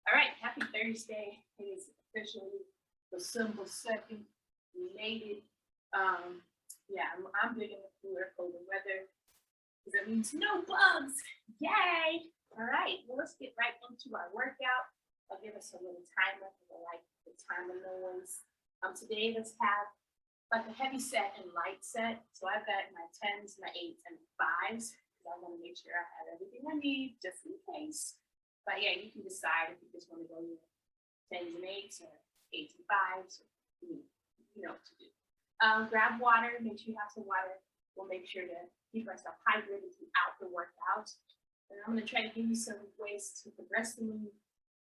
All right, happy Thursday. It is officially December 2nd. We made it. Yeah, I'm big in the cooler, colder weather because that means no bugs. Yay! All right, well, let's get right into our workout. I'll give us a little timer because I like the timer noise. Today, let's have like a heavy set and light set. So I've got my 10s, my 8s, and 5s because I want to make sure I have everything I need just in case. But yeah, you can decide if you just want to go with 10s and 8s or 8s and 5s. Or, you know what to do. Grab water. Make sure you have some water. We'll make sure to keep ourselves hydrated throughout the workout. And I'm going to try to give you some ways to progress the move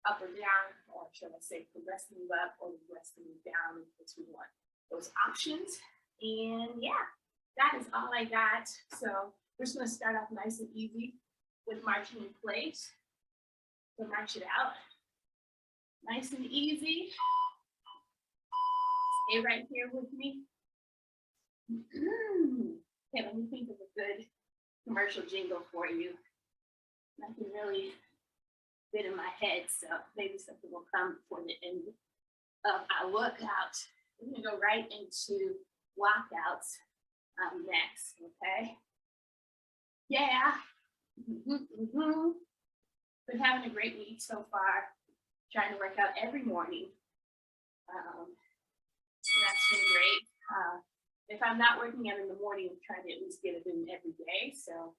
up or down, or should I say progress the move up or progress the move down if you want those options. And yeah, that is all I got. So we're just going to start off nice and easy with marching in place. So march it out. Nice and easy. Stay right here with me. Okay, let me think of a good commercial jingle for you. Nothing really fit in my head, so maybe something will come before the end of our workout. We're gonna go right into lockouts next, okay? Yeah. Been having a great week so far, trying to work out every morning. And that's been great. If I'm not working out in the morning, I'm trying to at least get it in every day. So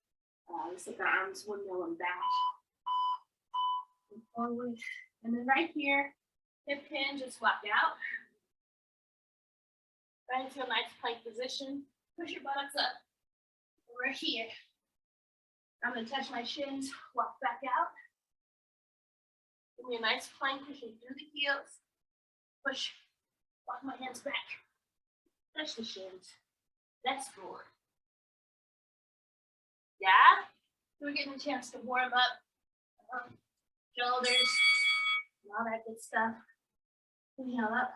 let's take our arms windmill and back. And forward. And then right here, hip hinge, just walk out. Right into a nice plank position. Push your buttocks up. We're here. I'm gonna touch my shins, walk back out. Give me a nice plank, pushing through the heels. Push, walk my hands back. Touch the shins. That's forward. Yeah? So we're getting a chance to warm up. Shoulders, and all that good stuff. Inhale up.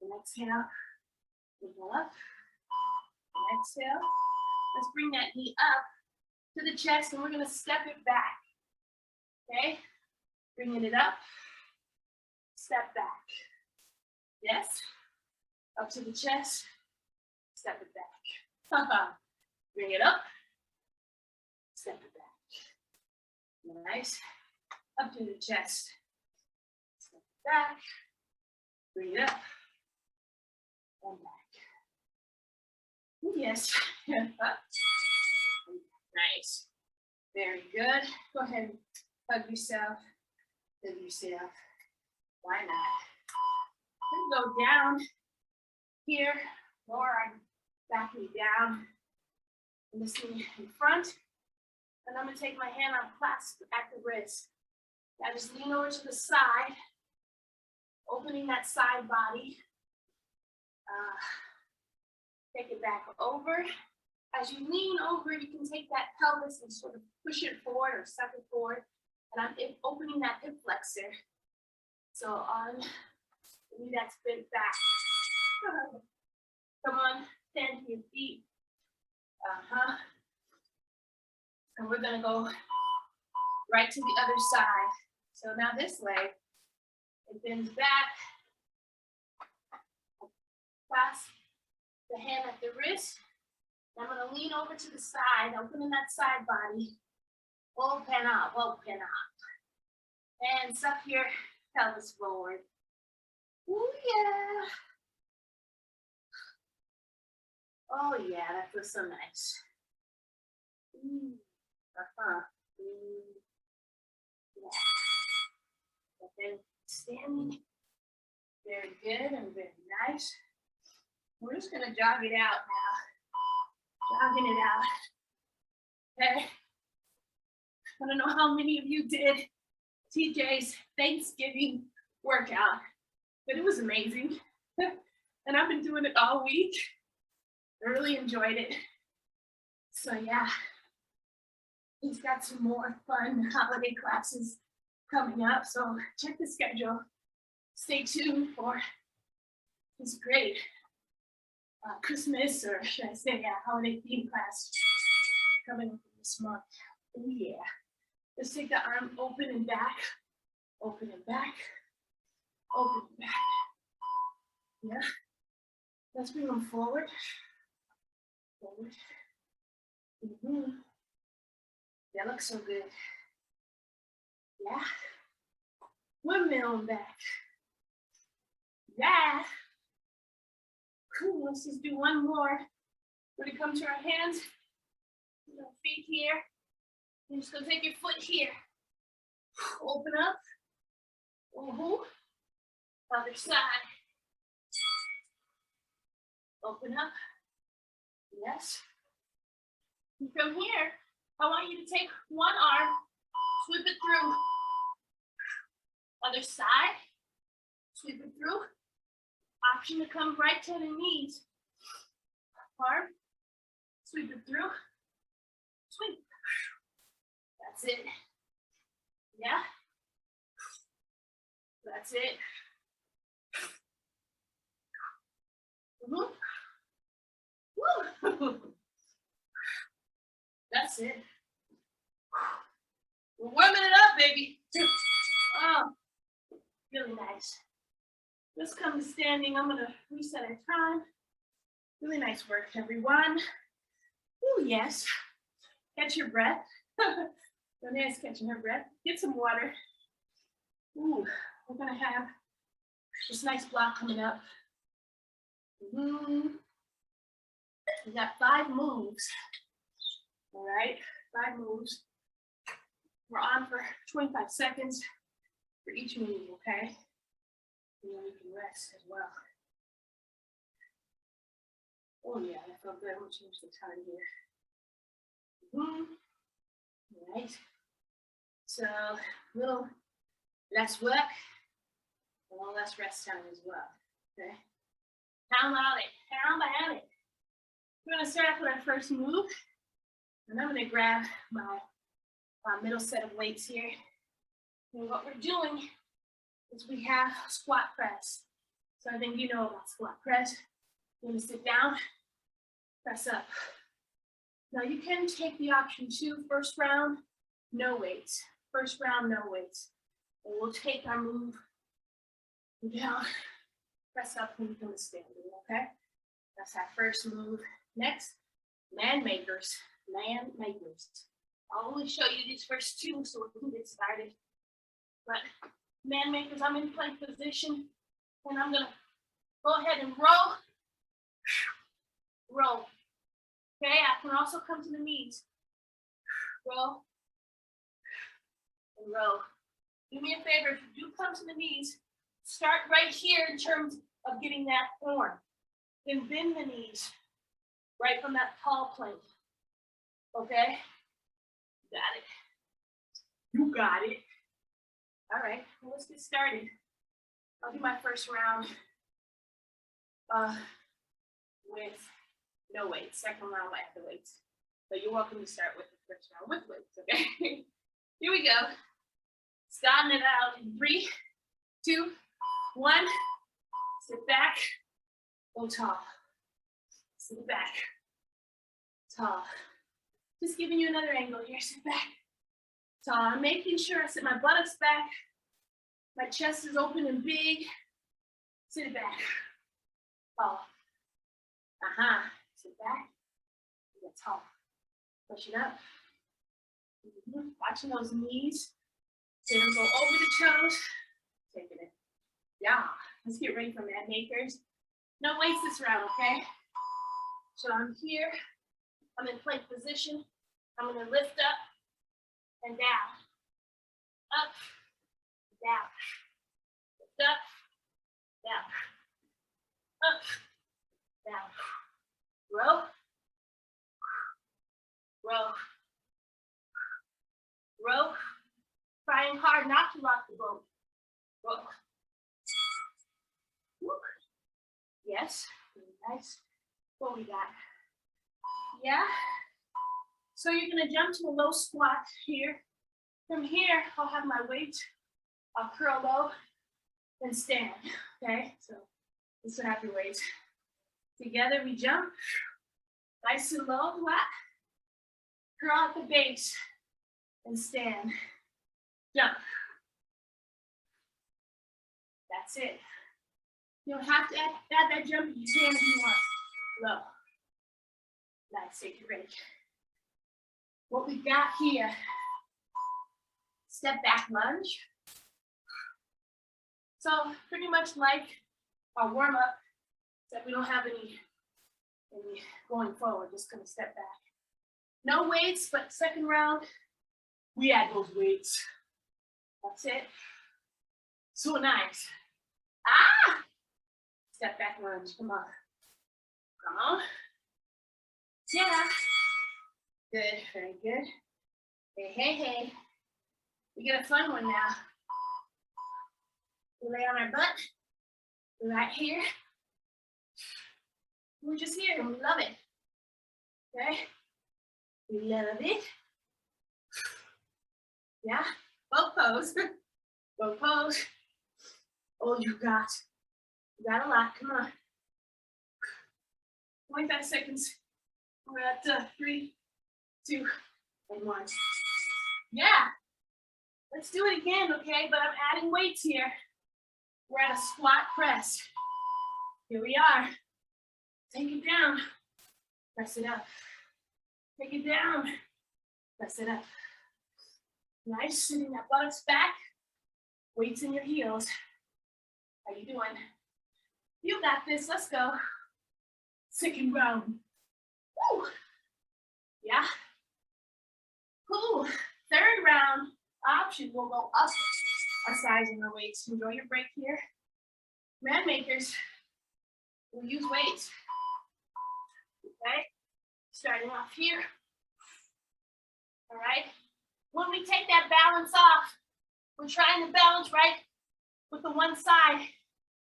And exhale. Inhale up. And exhale. Let's bring that knee up to the chest, and we're going to step it back. Okay? Bringing it up. Step back. Yes? Up to the chest. Step it back. Bring it up. Step it back. Nice. Up to the chest. Step it back. Bring it up. And back. Yes. Nice. Very good. Go ahead and hug yourself. Hug yourself. Why not? Go down here. Lower our back knee down. And this knee in front. And I'm going to take my hand on clasp at the wrist. Now just lean over to the side, opening that side body. Take it back over. As you lean over, you can take that pelvis and sort of push it forward or suck it forward. And I'm opening that hip flexor. So on the knee that's bent back. Come on, stand to your feet. And we're gonna go right to the other side. So now this leg, it bends back. Clasp the hand at the wrist. I'm gonna lean over to the side, opening that side body. Open up, open up. And suck your pelvis forward. Oh yeah. Oh yeah, that feels so nice. Yeah. Okay, standing. Very good and very nice. We're just gonna jog it out now. Jogging it out. Okay. I don't know how many of you did TJ's Thanksgiving workout, but it was amazing. And I've been doing it all week. I really enjoyed it. So yeah, he's got some more fun holiday classes coming up. So check the schedule. Stay tuned for this great Christmas, or should I say, holiday theme class coming up this month. Oh yeah. Let's take the arm open and back. Open it back. Open it back. Yeah. Let's bring them forward. Forward. Mm-hmm. That looks so good. Yeah. Windmill back. Yeah. Cool. Let's just do one more. We're gonna come to our hands. Our feet here. You're just gonna take your foot here. Open up. Other side. Open up. Yes. And from here, I want you to take one arm, sweep it through. Other side. Sweep it through. Option to come right to the knees. Arm. Sweep it through. Sweep. That's it. Yeah. That's it. Woo. That's it. We're warming it up, baby. Oh, really nice. Let's come to standing. I'm gonna reset our time. Really nice work, everyone. Oh, yes. Catch your breath. Lynnea's catching her breath. Get some water. Ooh, we're gonna have this nice block coming up. We got 5 moves. All right, 5 moves. We're on for 25 seconds for each move, okay? And then we can rest as well. Oh yeah, that felt good. I'm gonna change the time here. All right. So a little less work, a little less rest time as well. Okay. How about it? How about it? We're gonna start off with our first move, and I'm gonna grab my middle set of weights here. And what we're doing is we have squat press. So I think you know about squat press. You're gonna sit down, press up. Now you can take the option 2, first round, no weights. First round, no weights. And we'll take our move down, press up when we come to standing, okay? That's our first move. Next, man makers, man makers. I'll only show you these first 2 so we can get started. But man makers, I'm in plank position, and I'm gonna go ahead and roll. Roll. Okay, I can also come to the knees. Roll. And roll. Do me a favor, if you do come to the knees, start right here in terms of getting that form. Then bend the knees right from that tall plank. Okay? Got it. You got it. All right, well, let's get started. I'll do my first round with no weights. Second round, I have the weights. But you're welcome to start with the first round with weights, okay? Here we go. Starting it out in 3, 2, 1. Sit back, go tall. Sit back, tall. Just giving you another angle here. Sit back, tall. I'm making sure I sit my buttocks back. My chest is open and big. Sit it back, tall. Sit back, get tall. Push it up. Watching those knees. See them go over the toes. Taking it. Yeah. Let's get ready for man makers. No weights this round, okay? So I'm here. I'm in plank position. I'm gonna lift up and down. Up, down. Lift up, down. Up, down. Row. Row. Row. Trying hard not to rock the boat. Row. Woo. Yes, really nice. What we got? Yeah. So you're gonna jump to a low squat here. From here, I'll have my weight. I'll curl low and stand. Okay, so this will have your weight. Together we jump. Nice and low, flat. Curl at the base and stand. Jump. That's it. You don't have to add that jump. You can if you want. Low. Nice. Take your break. What we got here, step back lunge. So pretty much like our warm up, except we don't have any going forward, just gonna step back. No weights, but second round, we add those weights. That's it. So nice. Ah! Step back lunge, come on. Come on. Yeah. Good, very good. Hey, hey, hey. We get a fun one now. We lay on our butt, right here. We're just here and we love it. Okay? We love it. Yeah? Both pose. Both pose. Oh, you got a lot. Come on. 25 seconds. We're at 3, 2, and 1. Yeah. Let's do it again, okay? But I'm adding weights here. We're at a squat press. Here we are. Take it down. Press it up. Take it down. Press it up. Nice. Sitting that buttocks back. Weights in your heels. How you doing? You got this. Let's go. Second round. Woo. Yeah. Cool. Third round option. We'll go up a size in our weights. Enjoy your break here. Man makers, we'll use weights. Okay. Starting off here. All right. When we take that balance off, we're trying to balance right with the one side.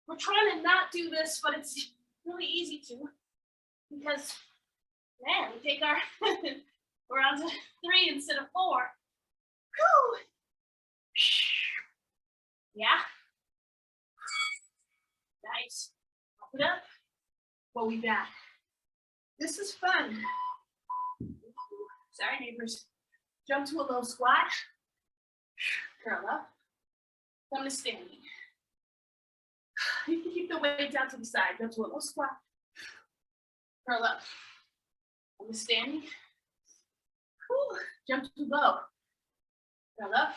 We're trying to not do this, but it's really easy to because, man, we take our, we're on to 3 instead of 4. Whew. Yeah. Nice. Pop it up. What we got? This is fun. Sorry, neighbors. Jump to a low squat. Curl up. Come to standing. You can keep the weight down to the side. Jump to a low squat. Curl up. Come to standing. Whew. Jump to low. Curl up.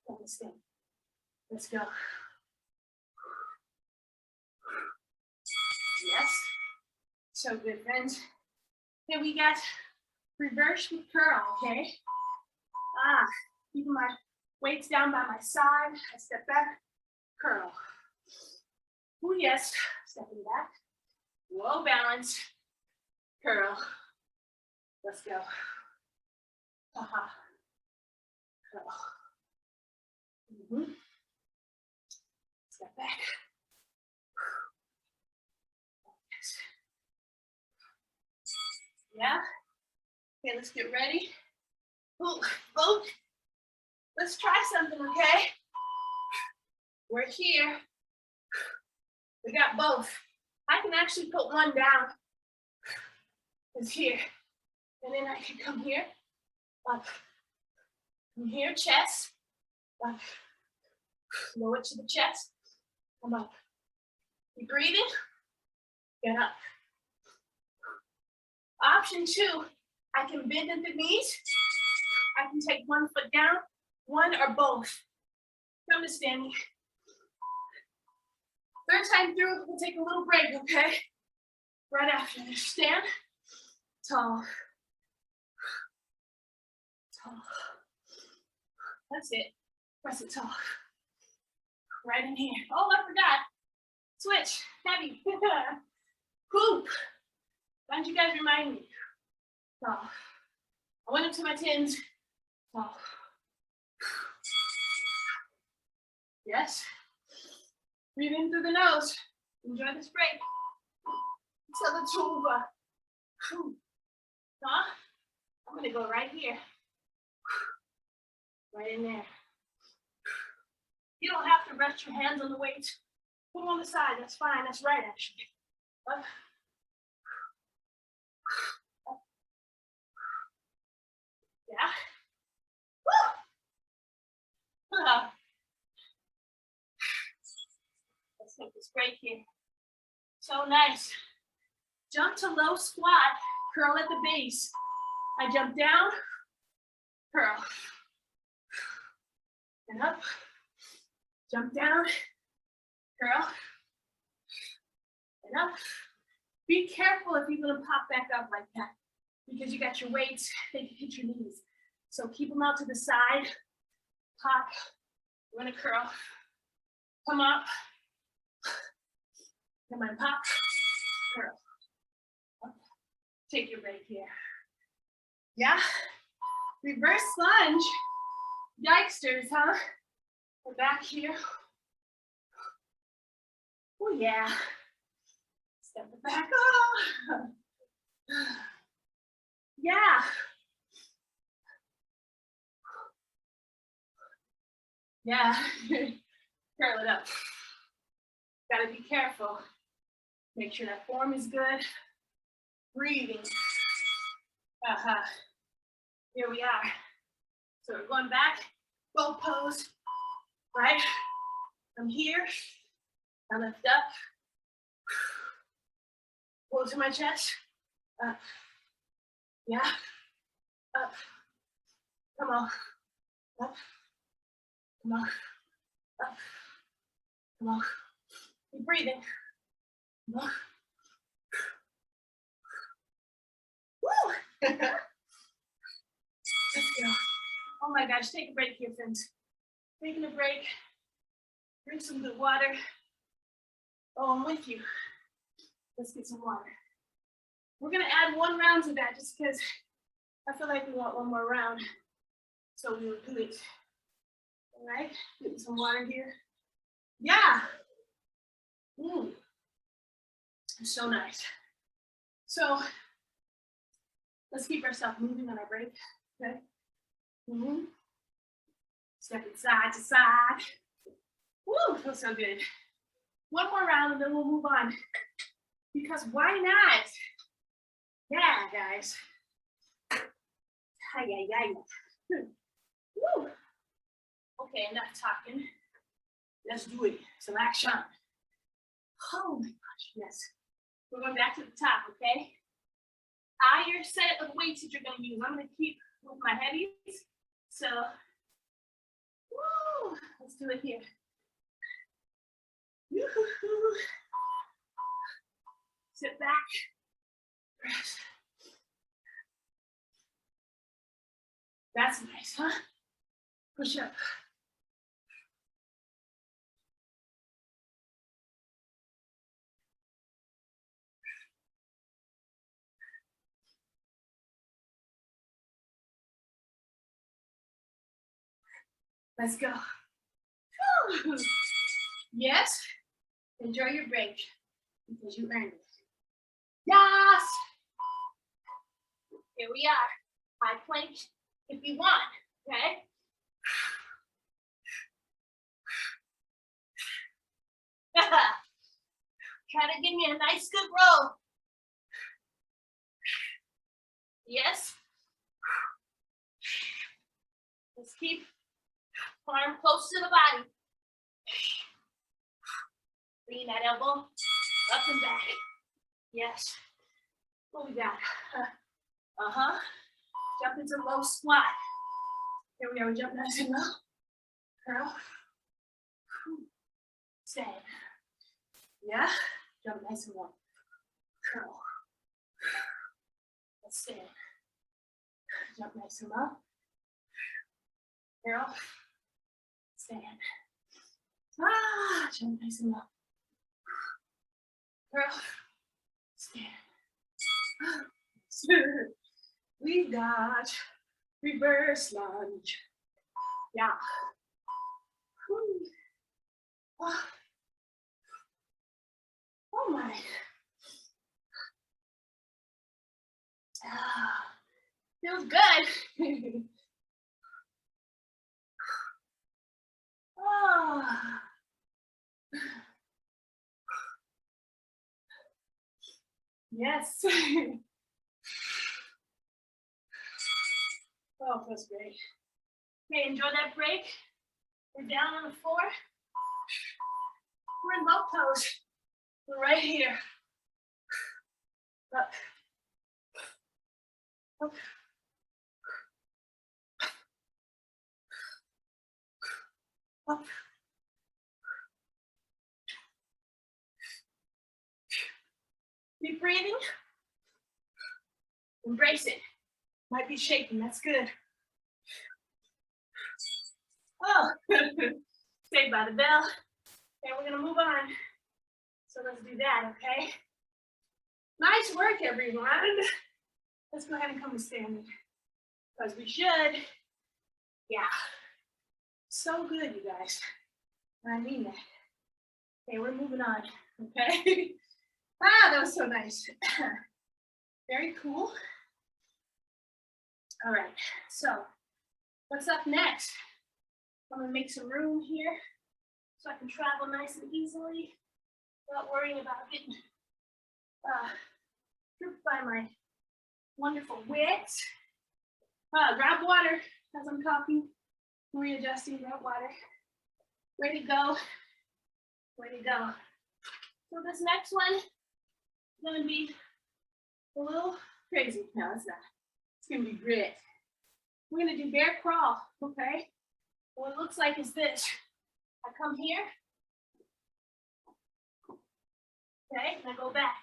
Come to standing. Let's go. Yes. So good, friends. Here we got reverse with curl, okay? Keeping my weights down by my side. I step back, curl. Oh, yes. Stepping back. Low balance. Curl. Let's go. Curl. Step back. Yeah. Okay, let's get ready. Ooh, both. Let's try something, okay? We're here. We got both. I can actually put one down. It's here. And then I can come here, up. From here, chest, up. Lower to the chest, come up. You breathing? Get up. Option 2, I can bend at the knees. I can take one foot down, one or both. Come to standing. Third time through, we'll take a little break, okay? Right after this, stand, tall, tall. That's it, press it tall. Right in here. Oh, I forgot. Switch, heavy. Whoop. Why don't you guys remind me? Tall. I went up to my tins. Tall. Yes. Breathe in through the nose. Enjoy this break. Exhale the tuba. Huh? I'm gonna go right here. Right in there. You don't have to rest your hands on the weight. Put them on the side, that's fine, that's right actually. Up. Up. Yeah. Woo! this break here. So nice. Jump to low squat, curl at the base. I jump down, curl. And up, jump down, curl, and up. Be careful if you're gonna pop back up like that because you got your weights, they can hit your knees. So keep them out to the side, pop, we're gonna curl, come up, come on, pop, curl. Up. Take your break here. Yeah, reverse lunge. Yikesters, huh? We're back here. Oh yeah. Step it back up. Yeah. Yeah. Curl it up. Gotta be careful. Make sure that form is good. Breathing. Here we are. So we're going back, boat pose, right? I'm here, I lift up, pull to my chest, up, yeah, up, come on, up, come on, up, come on, keep breathing, come on. Woo! Let's go. Oh my gosh, take a break here, friends. Taking a break. Drink some good water. Oh, I'm with you. Let's get some water. We're gonna add one round to that just because I feel like we want one more round. So we will do it. All right, getting some water here. Yeah. So nice. So let's keep ourselves moving on our break. Okay. Stepping side to side. Woo, feels so good. One more round and then we'll move on. Because why not? Yeah, guys. Woo. Okay, enough talking. Let's do it. Some action. Oh my gosh, yes. We're going back to the top, okay? Your set of weights that you're going to use. I'm going to keep with my heavies. So, woo, let's do it here. Woo-hoo-hoo. Sit back. Rest. That's nice, huh? Push up. Let's go. Whew. Yes. Enjoy your break because you earned it. Yes. Here we are. High plank if you want, okay? Try to give me a nice good roll. Yes. Let's keep arm close to the body. Lean that elbow up and back. Yes. What we got? Jump into low squat. Here we are. We jump nice and low. Curl. Stand. Yeah. Jump nice and low. Curl. Let's stand. Jump nice and low. Curl. Stand. Jump nice and low. Curl. Stand. We got reverse lunge. Yeah. Oh my. Feels good. Yes. Oh, feels great. Okay, enjoy that break. We're down on the floor. We're in boat pose. We're right here. Up. Up. Up. Keep breathing. Embrace it. Might be shaking, that's good. Oh, saved by the bell. Okay, we're gonna move on. So let's do that, okay? Nice work, everyone. Let's go ahead and come to standing. Because we should. Yeah. So good, you guys. I mean that. Okay, we're moving on, okay? That was so nice. Very cool. All right, so what's up next? I'm gonna make some room here so I can travel nice and easily without worrying about getting tripped by my wonderful wigs. Grab water as I'm talking, readjusting, grab water. Way to go, way to go. So this next one is gonna be a little crazy. No, it's not. It's gonna be great. We're gonna do bear crawl, okay? What it looks like is this. I come here, okay, and I go back.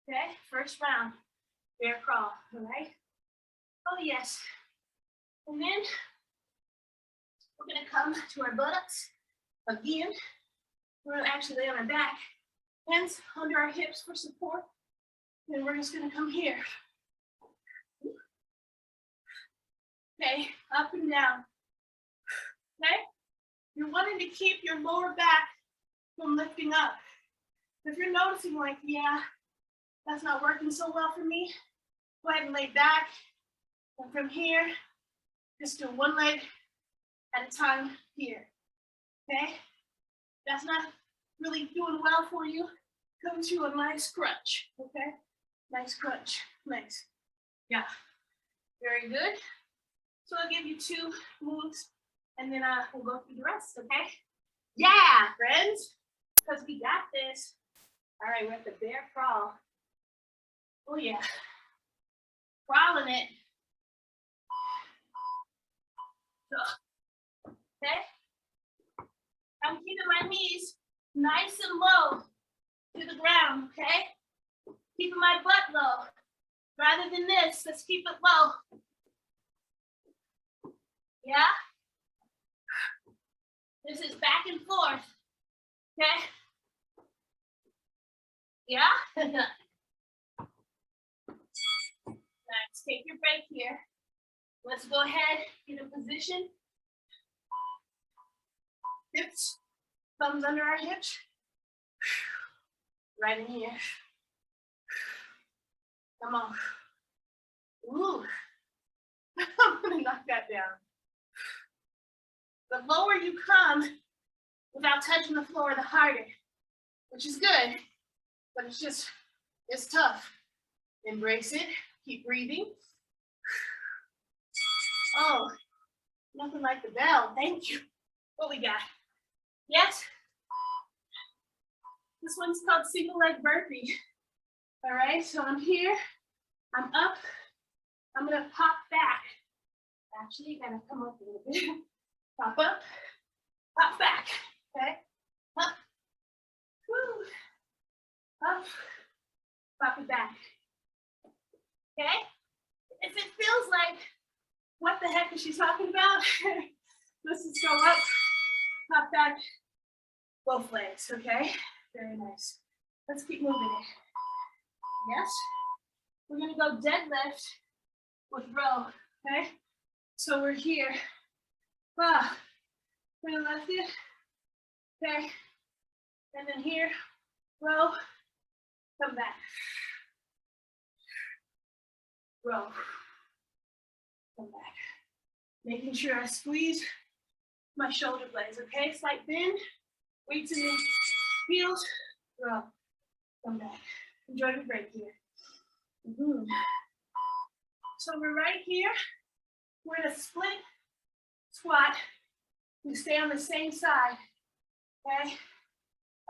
Okay, first round, bear crawl, all right? Oh yes. And then we're gonna come to our buttocks again. We're gonna actually lay on our back, hands under our hips for support. And we're just gonna come here. Okay, up and down. Okay, you're wanting to keep your lower back from lifting up. If you're noticing like, yeah, that's not working so well for me, go ahead and lay back. And from here, just do one leg at a time here, okay? That's not really doing well for you. Come to a nice crunch, okay? Nice crunch, nice. Yeah, very good. So I'll give you 2 moves and then we'll go through the rest, okay? Yeah, friends, because we got this. All right, we're at the bear crawl. Oh yeah, crawling it. So, okay? I'm keeping my knees nice and low to the ground, okay? Keeping my butt low. Rather than this, let's keep it low. Yeah? This is back and forth, okay? Yeah? Nice, take your break here. Let's go ahead, get in position. Hips, thumbs under our hips. Right in here. Come on. Ooh. I'm gonna knock that down. The lower you come without touching the floor, the harder, which is good, but it's tough. Embrace it, keep breathing. Oh, nothing like the bell, thank you. What we got? Yes? This one's called single leg burpee. All right, so I'm here, I'm up, I'm gonna pop back. Actually, gotta come up a little bit. Pop up, pop back, okay? Up, woo, up, pop it back, okay? If it feels like, what the heck is she talking about? Let's just go up, pop back, both legs, okay? Very nice. Let's keep moving it. Yes? We're gonna go deadlift with row, okay? So we're here. Ah, we're gonna lift it, okay? And then here, row, come back. Row, come back. Making sure I squeeze my shoulder blades, okay? Slight bend, weights in the heels, row, come back. Enjoy the break here. So we're right here. We're in a split squat. We stay on the same side. Okay,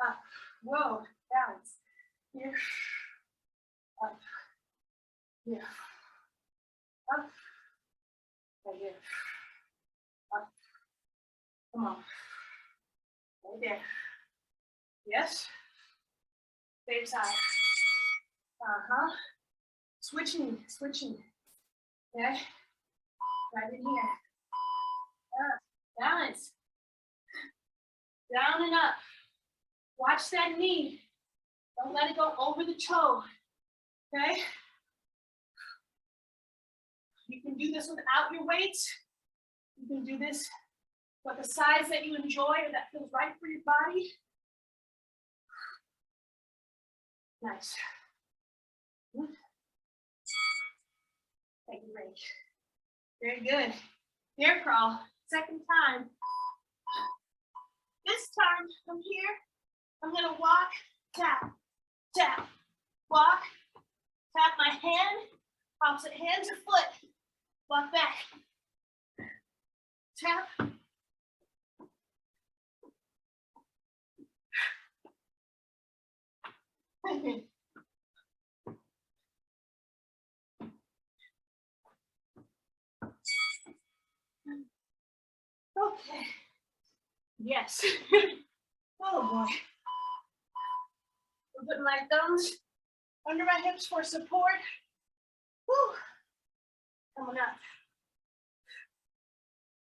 up, whoa, balance. Here, up, here, up, right here, up. Come on, right there. Yes, same side. Switching. Okay, right in here. Up, balance. Down and up. Watch that knee. Don't let it go over the toe. Okay? You can do this without your weights. You can do this with the size that you enjoy or that feels right for your body. Nice. Take a break. Very good. Bear crawl. Second time. This time from here, I'm gonna walk, tap, tap, walk, tap my hand, opposite hand to foot, walk back, tap. Okay. Yes. Oh boy. I'm putting my thumbs under my hips for support. Whew. Coming up.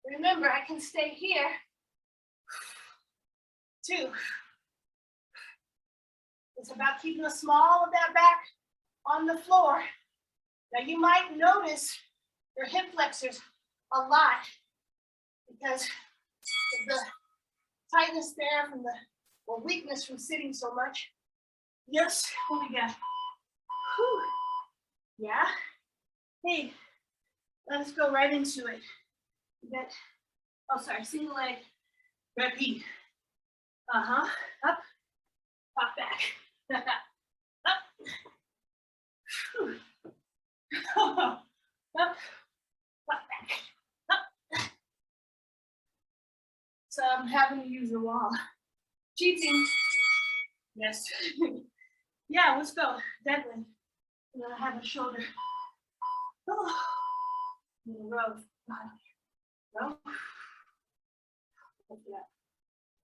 Remember, I can stay here. 2. It's about keeping the small of that back on the floor. Now you might notice your hip flexors a lot because of the tightness there from the, or weakness from sitting so much. Yes, what we got? Whew. Yeah. Hey, let's go right into it. You got, oh sorry, single leg, repeat. Up, pop back. Up. Whew. Up, pop back. Up. So I'm having to use the wall. Cheating. Yes. Yeah, let's go. Deadlift. I'm gonna have a shoulder. Oh. I'm gonna row. Row. Like that.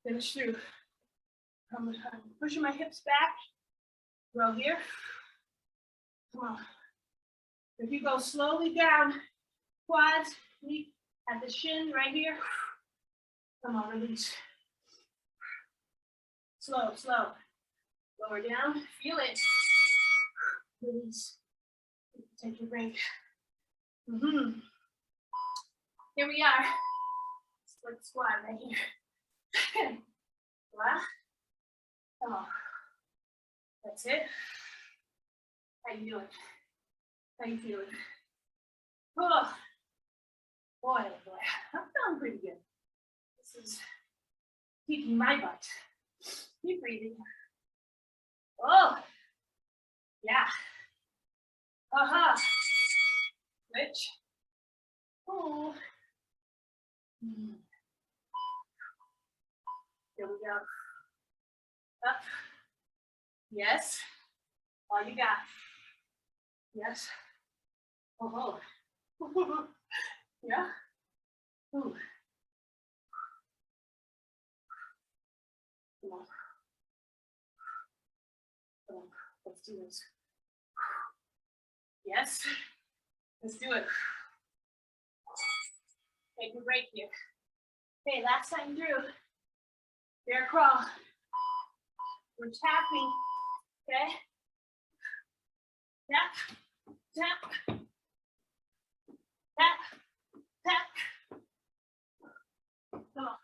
Finish through. I'm pushing my hips back. Row here. Come on. If you go slowly down, quads, feet at the shin right here. Come on, release. Slow. Lower down, feel it. Release. Take your break. Here we are. Split squat right here. Wow. Come on. That's it. How you doing? How you feeling? Oh, boy. I'm feeling pretty good. This is keeping my butt. Keep breathing. Oh, yeah. Switch. Oh. Here we go. Up. Yes. All you got. Yes. Oh. Yeah. Ooh. Come on. Let's do this. Yes. Let's do it. Take a break here. Okay, last time through. Bear crawl. We're tapping. Okay. Tap. Tap. Tap. Tap. Come on.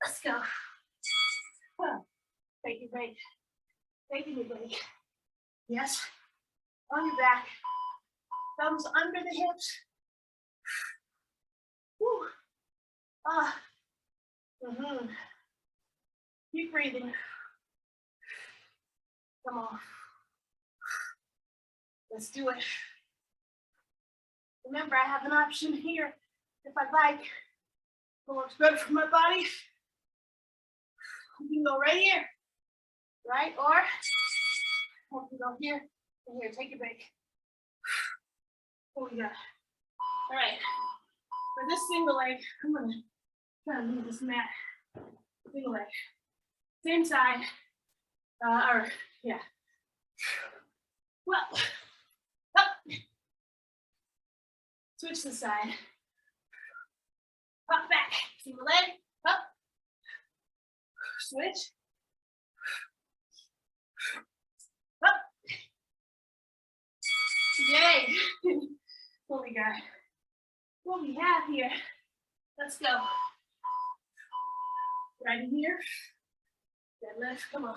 Let's go. Take your break. Taking your break. Yes. On your back. Thumbs under the hips. Woo. Keep breathing. Come on. Let's do it. Remember, I have an option here if I'd like. What works better for my body? You can go right here, right? Or you can go here and here. Take a break. What we got? All right. For this single leg, I'm gonna try to move this mat. Single leg. Same side. Or yeah. Well, up. Switch the side. Pop back. Single leg. Up. Switch. Up. Yay. What we got? What we have here? Let's go. Right here. Deadlift. Come on.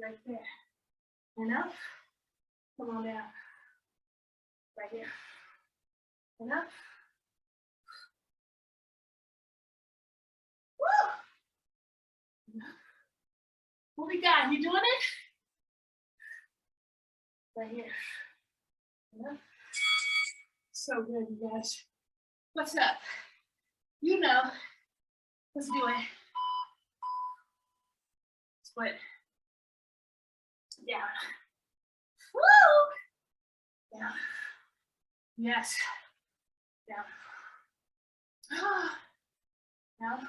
Right there. And up. Come on down. Right here. And up. Woo! What we got? You doing it? Right here. And up. So good, you guys. What's up? You know. Let's do it. Split. Down. Woo! Down. Yes. Down. Down.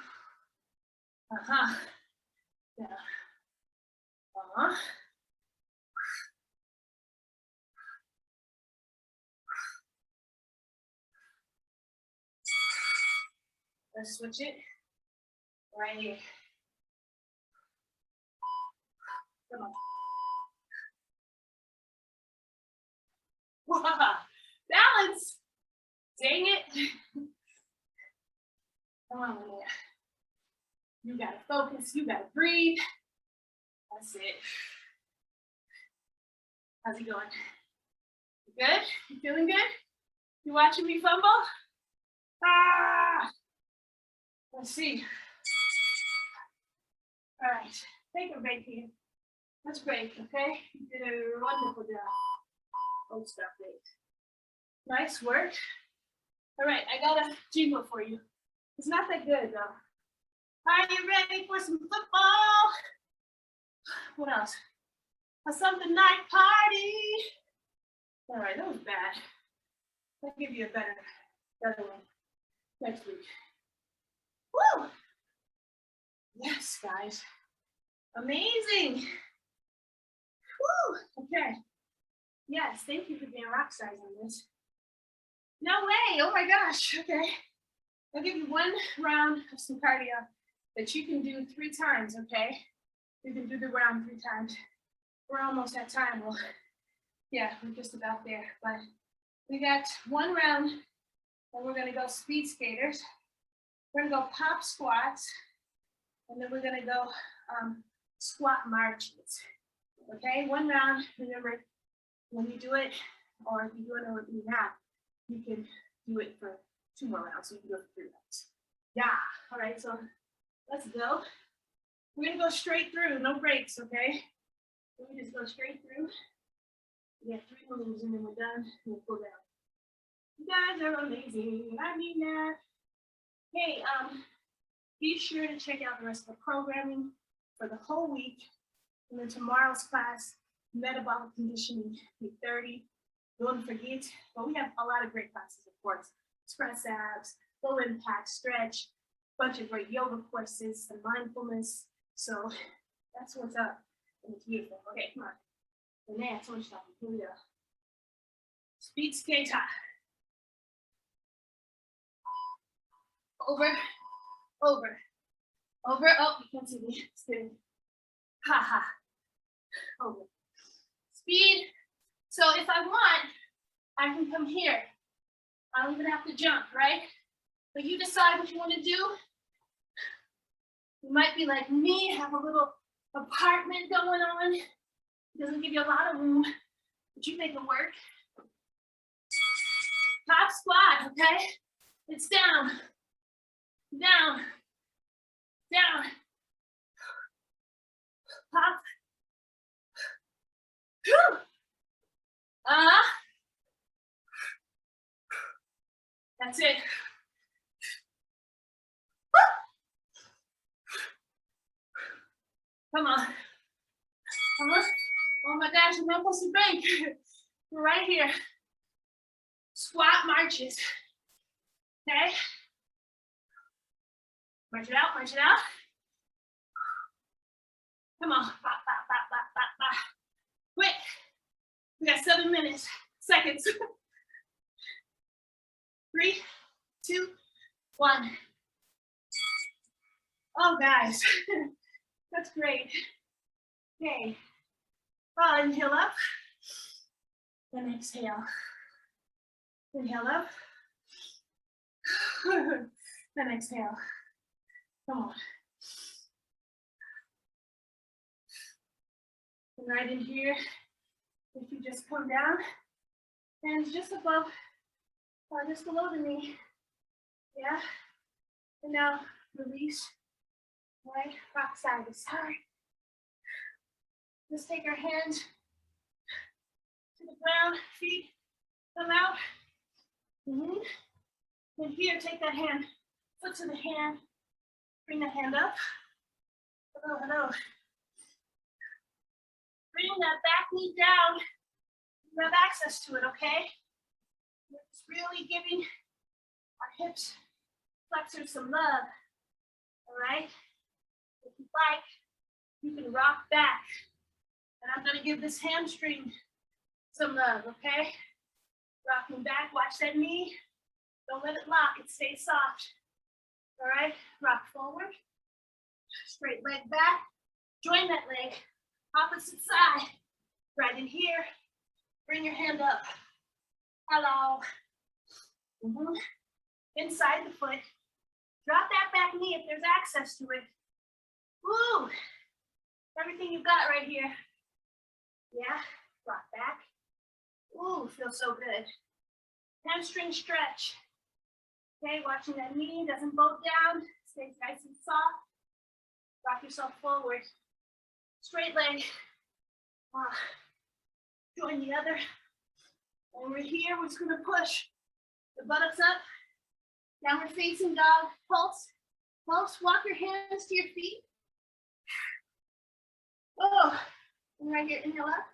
Uh-huh. Down. Uh-huh. Let's switch it. Right here. Come on. Wow. Balance. Dang it. Come on, Lynnea. You gotta focus. You gotta breathe. That's it. How's it going? You good? You feeling good? You watching me fumble? Ah! Let's see. All right. Take a break here. Let's break, okay? You did a wonderful job. Oh, stop it. Nice work. All right, I got a jingle for you. It's not that good, though. Are you ready for some football? What else? A Sunday night party. All right, that was bad. I'll give you a better one next week. Woo! Yes, guys. Amazing. Woo! Okay. Yes, thank you for being rock stars on this. No way. Oh my gosh. Okay. I'll give you one round of some cardio that you can do 3 times, okay? You can do the round 3 times. We're almost at time. Well, yeah, we're just about there. But we got 1 round and we're gonna go speed skaters. We're gonna go pop squats. And then we're gonna go squat marches. Okay, 1 round. Remember, when you do it, or if you do it or you have, you can do it for 2 more rounds. So you can do it for 3 rounds. Yeah. All right. So let's go. We're gonna go straight through, no breaks. Okay. We just go straight through. We have 3 moves, and then we're done. We'll pull down. You guys are amazing. I mean that. Hey, be sure to check out the rest of the programming for the whole week. And then tomorrow's class, metabolic conditioning, week 30. Don't forget, well, we have a lot of great classes, of course. Express abs, low impact stretch, bunch of great yoga courses, some mindfulness. So that's what's up. And it's beautiful. Okay, come on. Lynnea, so much time. Here we go. Speed skater. Over, over, over. Oh, you can't see me. Spin. Ha ha. Over. Speed. So if I want, I can come here. I don't even have to jump, right? But you decide what you want to do. You might be like me, have a little apartment going on. It doesn't give you a lot of room, but you make it work. Top squat, okay? It's down, down, down, pop. That's it. Come on. Come on. Oh my gosh, I'm not supposed to bank. We're right here. Squat marches. Okay? March it out, march it out. Come on. Bop, bop, bop, bop, bop, bop. Quick. We got 7 minutes, seconds. 3, 2, 1. Oh, guys, that's great. Okay. Inhale up, then exhale. Inhale up, then exhale. Come on. And right in here, if you just come down, hands just above, or just below the knee. Yeah. And now release. Right, rock side to side. Let's take our hands to the ground, feet come out. And here, take that hand, foot to the hand, bring the hand up. Hello, hello. Bring that back knee down. You have access to it, okay? It's really giving our hips flexors some love, all right? If you like, you can rock back. And I'm gonna give this hamstring some love, okay? Rocking back, watch that knee. Don't let it lock, it stays soft. All right, rock forward. Straight leg back. Join that leg, opposite side. Right in here, bring your hand up. Hello. Inside the foot. Drop that back knee if there's access to it. Woo! Everything you've got right here. Yeah, rock back. Ooh, feels so good. Hamstring stretch. Okay, watching that knee doesn't bow down, stays nice and soft. Rock yourself forward. Straight leg. Join the other. And we're here, we're just gonna push the buttocks up. Downward facing dog, pulse. Pulse, walk your hands to your feet. Oh, and right here, inhale up.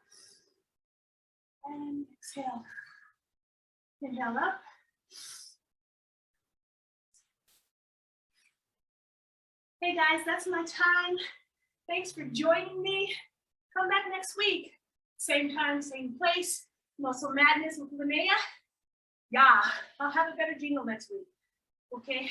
And exhale. Inhale up. Hey guys, that's my time. Thanks for joining me. Come back next week. Same time, same place. Muscle Madness with Lynnea. Yeah, I'll have a better jingle next week. Okay.